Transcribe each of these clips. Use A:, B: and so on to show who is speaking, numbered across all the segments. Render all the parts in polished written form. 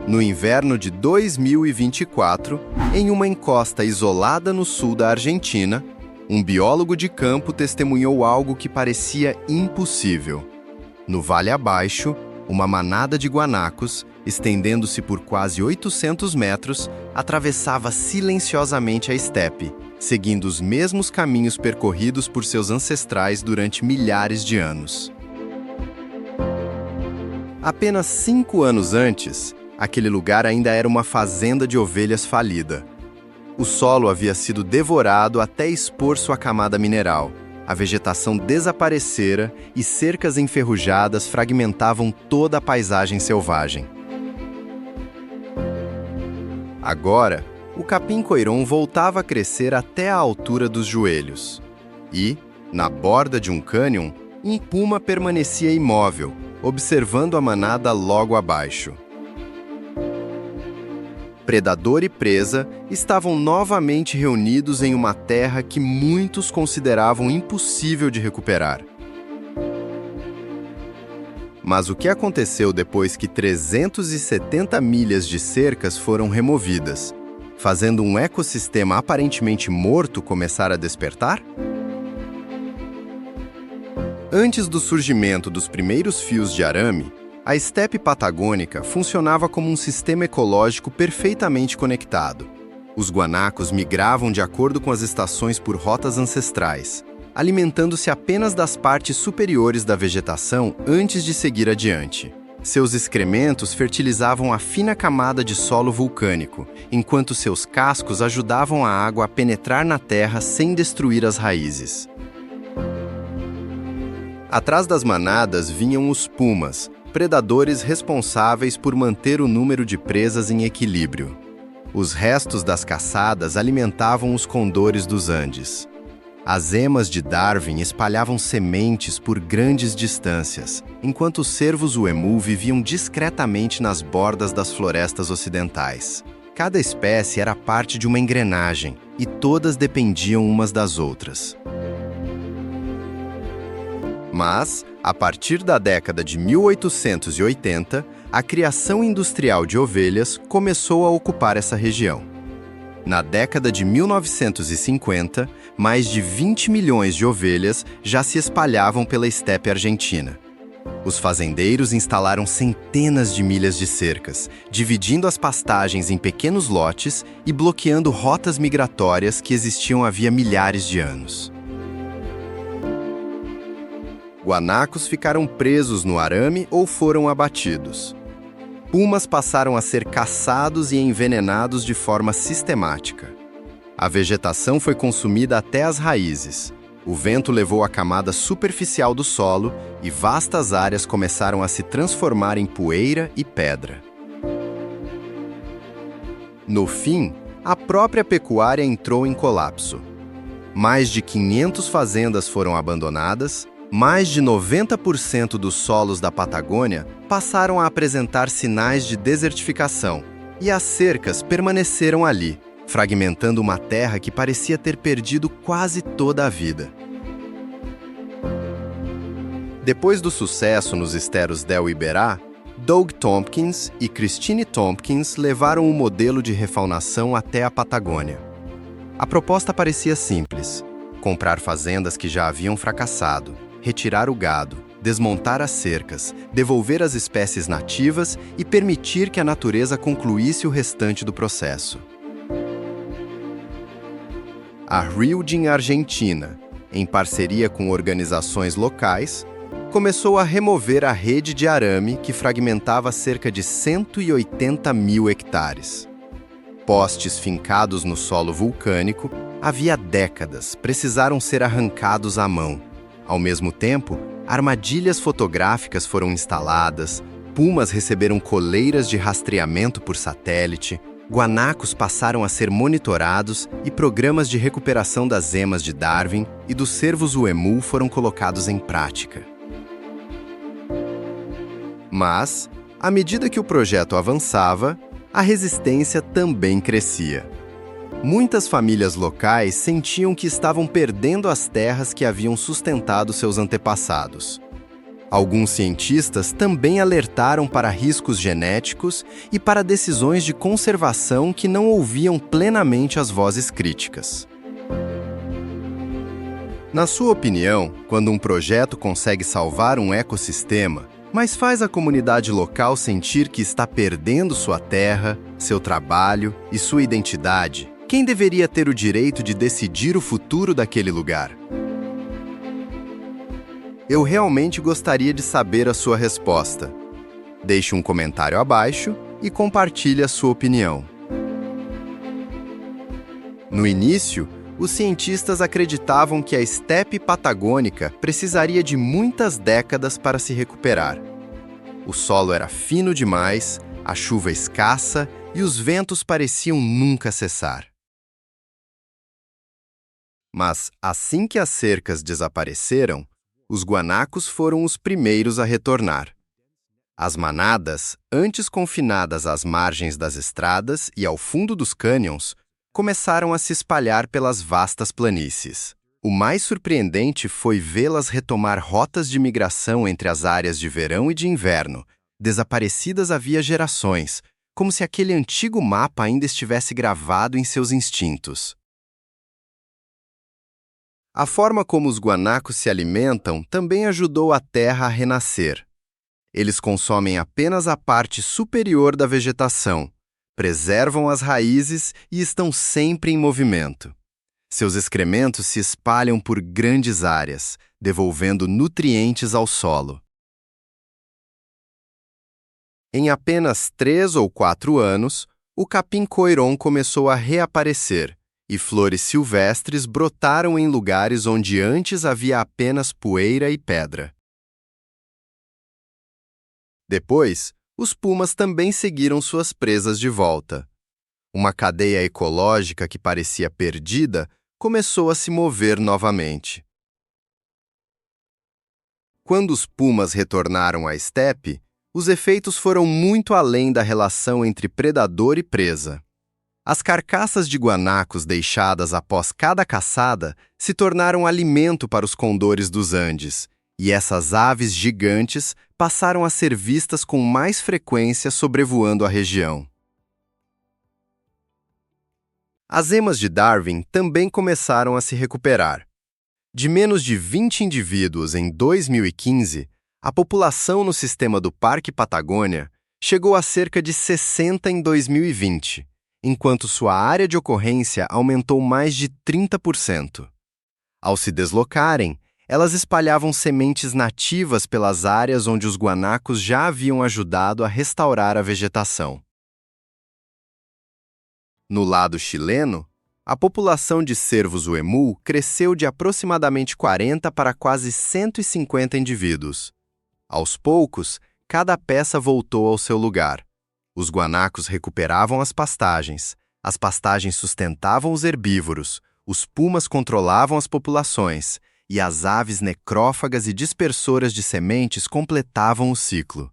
A: No inverno de 2024, em uma encosta isolada no sul da Argentina, um biólogo de campo testemunhou algo que parecia impossível. No vale abaixo, uma manada de guanacos, estendendo-se por quase 800 metros, atravessava silenciosamente a estepe, seguindo os mesmos caminhos percorridos por seus ancestrais durante milhares de anos. Apenas 5 anos antes, aquele lugar ainda era uma fazenda de ovelhas falida. O solo havia sido devorado até expor sua camada mineral. A vegetação desaparecera e cercas enferrujadas fragmentavam toda a paisagem selvagem. Agora, o capim-coirón voltava a crescer até a altura dos joelhos. E, na borda de um cânion, um puma permanecia imóvel, observando a manada logo abaixo. Predador e presa estavam novamente reunidos em uma terra que muitos consideravam impossível de recuperar. Mas o que aconteceu depois que 370 milhas de cercas foram removidas, fazendo um ecossistema aparentemente morto começar a despertar? Antes do surgimento dos primeiros fios de arame, a estepe patagônica funcionava como um sistema ecológico perfeitamente conectado. Os guanacos migravam de acordo com as estações por rotas ancestrais, alimentando-se apenas das partes superiores da vegetação antes de seguir adiante. Seus excrementos fertilizavam a fina camada de solo vulcânico, enquanto seus cascos ajudavam a água a penetrar na terra sem destruir as raízes. Atrás das manadas vinham os pumas, predadores responsáveis por manter o número de presas em equilíbrio. Os restos das caçadas alimentavam os condores dos Andes. As emas de Darwin espalhavam sementes por grandes distâncias, enquanto os cervos uemu viviam discretamente nas bordas das florestas ocidentais. Cada espécie era parte de uma engrenagem, e todas dependiam umas das outras. Mas, a partir da década de 1880, a criação industrial de ovelhas começou a ocupar essa região. Na década de 1950, mais de 20 milhões de ovelhas já se espalhavam pela estepe argentina. Os fazendeiros instalaram centenas de milhas de cercas, dividindo as pastagens em pequenos lotes e bloqueando rotas migratórias que existiam havia milhares de anos. Guanacos ficaram presos no arame ou foram abatidos. Pumas passaram a ser caçados e envenenados de forma sistemática. A vegetação foi consumida até as raízes. O vento levou a camada superficial do solo e vastas áreas começaram a se transformar em poeira e pedra. No fim, a própria pecuária entrou em colapso. Mais de 500 fazendas foram abandonadas. Mais de 90% dos solos da Patagônia passaram a apresentar sinais de desertificação, e as cercas permaneceram ali, fragmentando uma terra que parecia ter perdido quase toda a vida. Depois do sucesso nos esteros del Iberá, Doug Tompkins e Christine Tompkins levaram o modelo de refaunação até a Patagônia. A proposta parecia simples: comprar fazendas que já haviam fracassado, retirar o gado, desmontar as cercas, devolver as espécies nativas e permitir que a natureza concluísse o restante do processo. A Wilding Argentina, em parceria com organizações locais, começou a remover a rede de arame que fragmentava cerca de 180 mil hectares. Postes fincados no solo vulcânico, havia décadas, precisaram ser arrancados à mão. Ao mesmo tempo, armadilhas fotográficas foram instaladas, pumas receberam coleiras de rastreamento por satélite, guanacos passaram a ser monitorados e programas de recuperação das emas de Darwin e dos cervos uemu foram colocados em prática. Mas, à medida que o projeto avançava, a resistência também crescia. Muitas famílias locais sentiam que estavam perdendo as terras que haviam sustentado seus antepassados. Alguns cientistas também alertaram para riscos genéticos e para decisões de conservação que não ouviam plenamente as vozes críticas. Na sua opinião, quando um projeto consegue salvar um ecossistema, mas faz a comunidade local sentir que está perdendo sua terra, seu trabalho e sua identidade, quem deveria ter o direito de decidir o futuro daquele lugar? Eu realmente gostaria de saber a sua resposta. Deixe um comentário abaixo e compartilhe a sua opinião. No início, os cientistas acreditavam que a estepe patagônica precisaria de muitas décadas para se recuperar. O solo era fino demais, a chuva escassa e os ventos pareciam nunca cessar. Mas, assim que as cercas desapareceram, os guanacos foram os primeiros a retornar. As manadas, antes confinadas às margens das estradas e ao fundo dos cânions, começaram a se espalhar pelas vastas planícies. O mais surpreendente foi vê-las retomar rotas de migração entre as áreas de verão e de inverno, desaparecidas havia gerações, como se aquele antigo mapa ainda estivesse gravado em seus instintos. A forma como os guanacos se alimentam também ajudou a terra a renascer. Eles consomem apenas a parte superior da vegetação, preservam as raízes e estão sempre em movimento. Seus excrementos se espalham por grandes áreas, devolvendo nutrientes ao solo. Em apenas 3 ou 4 anos, o capim-coiron começou a reaparecer, e flores silvestres brotaram em lugares onde antes havia apenas poeira e pedra. Depois, os pumas também seguiram suas presas de volta. Uma cadeia ecológica que parecia perdida começou a se mover novamente. Quando os pumas retornaram à estepe, os efeitos foram muito além da relação entre predador e presa. As carcaças de guanacos deixadas após cada caçada se tornaram alimento para os condores dos Andes, e essas aves gigantes passaram a ser vistas com mais frequência sobrevoando a região. As emas de Darwin também começaram a se recuperar. De menos de 20 indivíduos em 2015, a população no sistema do Parque Patagônia chegou a cerca de 60 em 2020, enquanto sua área de ocorrência aumentou mais de 30%. Ao se deslocarem, elas espalhavam sementes nativas pelas áreas onde os guanacos já haviam ajudado a restaurar a vegetação. No lado chileno, a população de cervos uemul cresceu de aproximadamente 40 para quase 150 indivíduos. Aos poucos, cada peça voltou ao seu lugar. Os guanacos recuperavam as pastagens sustentavam os herbívoros, os pumas controlavam as populações, e as aves necrófagas e dispersoras de sementes completavam o ciclo.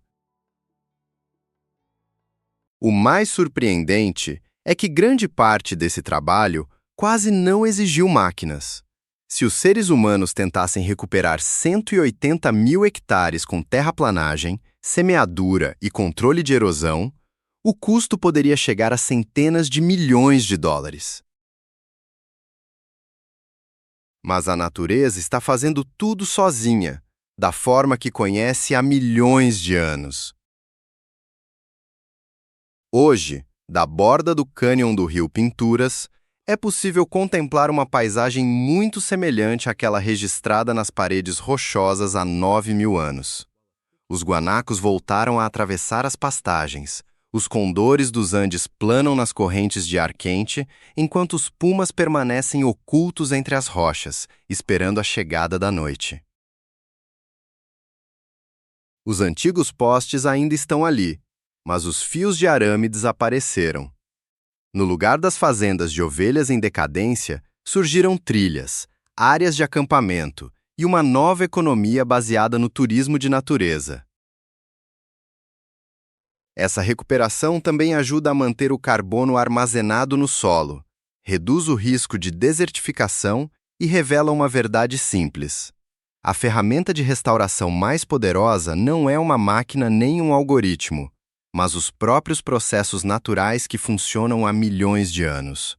A: O mais surpreendente é que grande parte desse trabalho quase não exigiu máquinas. Se os seres humanos tentassem recuperar 180 mil hectares com terraplanagem, semeadura e controle de erosão, o custo poderia chegar a centenas de milhões de dólares. Mas a natureza está fazendo tudo sozinha, da forma que conhece há milhões de anos. Hoje, da borda do cânion do rio Pinturas, é possível contemplar uma paisagem muito semelhante àquela registrada nas paredes rochosas há 9.000 anos. Os guanacos voltaram a atravessar as pastagens, os condores dos Andes planam nas correntes de ar quente, enquanto os pumas permanecem ocultos entre as rochas, esperando a chegada da noite. Os antigos postes ainda estão ali, mas os fios de arame desapareceram. No lugar das fazendas de ovelhas em decadência, surgiram trilhas, áreas de acampamento e uma nova economia baseada no turismo de natureza. Essa recuperação também ajuda a manter o carbono armazenado no solo, reduz o risco de desertificação e revela uma verdade simples. A ferramenta de restauração mais poderosa não é uma máquina nem um algoritmo, mas os próprios processos naturais que funcionam há milhões de anos.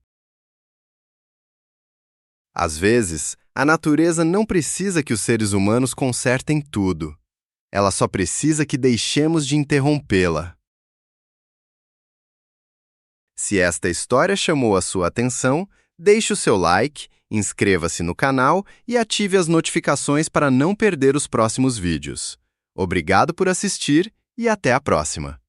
A: Às vezes, a natureza não precisa que os seres humanos consertem tudo. Ela só precisa que deixemos de interrompê-la. Se esta história chamou a sua atenção, deixe o seu like, inscreva-se no canal e ative as notificações para não perder os próximos vídeos. Obrigado por assistir e até a próxima!